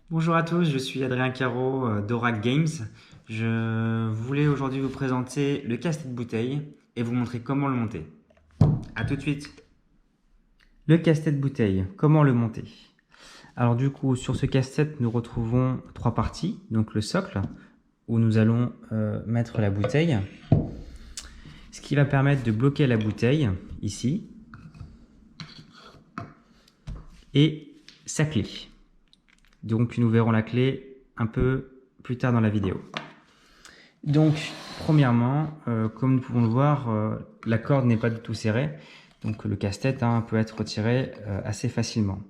Bonjour à tous, je suis Adrien Caro d'Aurac Games. Je voulais aujourd'hui vous présenter le casse-tête bouteille et vous montrer comment le monter. A tout de suite. Le casse-tête bouteille, comment le monter? Alors du coup, sur ce casse-tête, nous retrouvons trois parties. Donc le socle, où nous allons mettre la bouteille. Ce qui va permettre de bloquer la bouteille, ici. Et sa clé. Donc nous verrons la clé un peu plus tard dans la vidéo. Donc premièrement, comme nous pouvons le voir, la corde n'est pas du tout serrée. Donc le casse-tête peut être retiré assez facilement.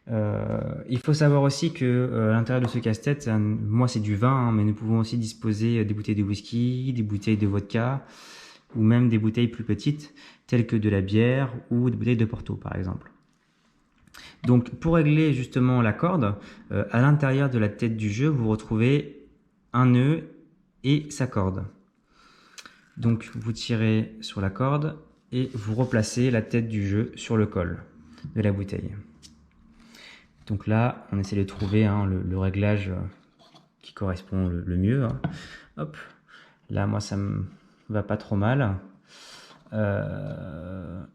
Il faut savoir aussi que à l'intérieur de ce casse-tête, moi c'est du vin, mais nous pouvons aussi disposer des bouteilles de whisky, des bouteilles de vodka, ou même des bouteilles plus petites, telles que de la bière ou des bouteilles de Porto par exemple. Donc pour régler justement la corde, à l'intérieur de la tête du jeu, vous retrouvez un nœud et sa corde. Donc vous tirez sur la corde et vous replacez la tête du jeu sur le col de la bouteille. Donc là, on essaie de trouver le réglage qui correspond le mieux. Hop, là moi ça me va pas trop mal.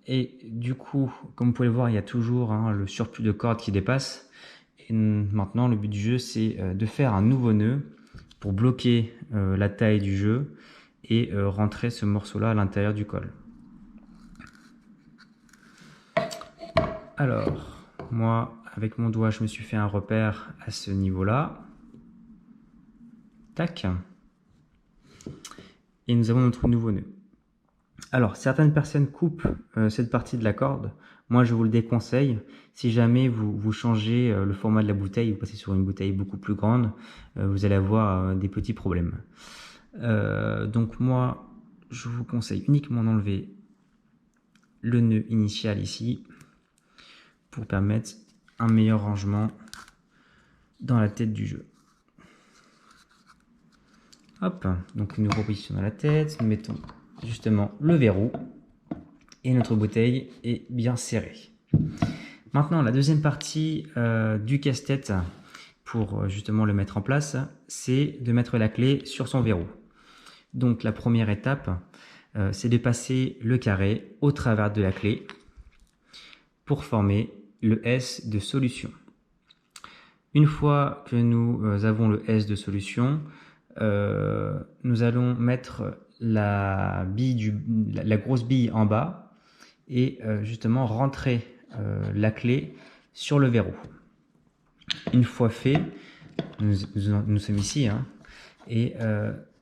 Et du coup, comme vous pouvez le voir, il y a toujours le surplus de corde qui dépasse. Et maintenant, le but du jeu, c'est de faire un nouveau nœud pour bloquer la taille du jeu et rentrer ce morceau-là à l'intérieur du col. Alors, moi, avec mon doigt, je me suis fait un repère à ce niveau-là. Tac. Et nous avons notre nouveau nœud. Alors, certaines personnes coupent cette partie de la corde. Moi, je vous le déconseille. Si jamais vous changez le format de la bouteille, vous passez sur une bouteille beaucoup plus grande, vous allez avoir des petits problèmes. Donc moi, je vous conseille uniquement d'enlever le nœud initial ici pour permettre un meilleur rangement dans la tête du jeu. Hop, donc nous repositionnons la tête, nous mettons justement le verrou et notre bouteille est bien serrée. Maintenant, la deuxième partie du casse-tête pour justement le mettre en place, c'est de mettre la clé sur son verrou. Donc la première étape, c'est de passer le carré au travers de la clé pour former le S de solution. Une fois que nous avons le S de solution, nous allons mettre la grosse bille en bas et justement rentrer la clé sur le verrou. Une fois fait, nous sommes ici et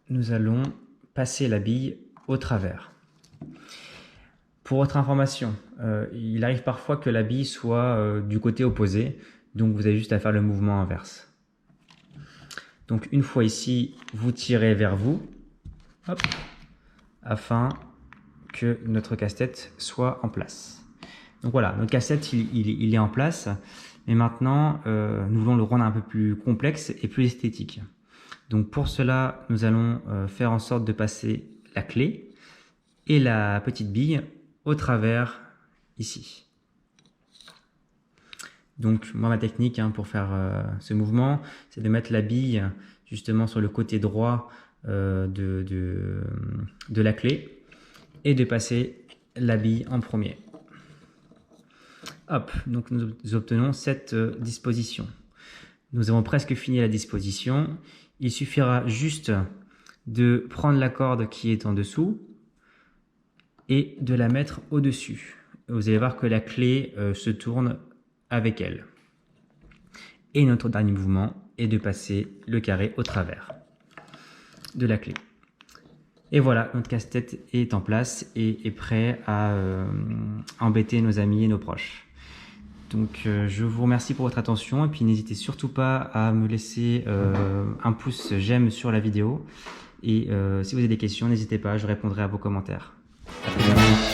nous allons passer la bille au travers. Pour votre information, il arrive parfois que la bille soit du côté opposé, donc vous avez juste à faire le mouvement inverse. Donc une fois ici, vous tirez vers vous, hop, afin que notre casse-tête soit en place. Donc voilà, notre casse-tête il est en place, mais maintenant nous voulons le rendre un peu plus complexe et plus esthétique. Donc pour cela, nous allons faire en sorte de passer la clé et la petite bille au travers ici. Donc moi ma technique pour faire ce mouvement, c'est de mettre la bille justement sur le côté droit de la clé et de passer la bille en premier. Hop, donc nous obtenons cette disposition. Nous avons presque fini la disposition. Il suffira juste de prendre la corde qui est en dessous et de la mettre au-dessus. Vous allez voir que la clé se tourne avec elle. Et notre dernier mouvement est de passer le carré au travers de la clé. Et voilà, notre casse-tête est en place et est prêt à embêter nos amis et nos proches. Donc je vous remercie pour votre attention et puis n'hésitez surtout pas à me laisser un pouce j'aime sur la vidéo. Et si vous avez des questions, n'hésitez pas, je répondrai à vos commentaires. À très bientôt.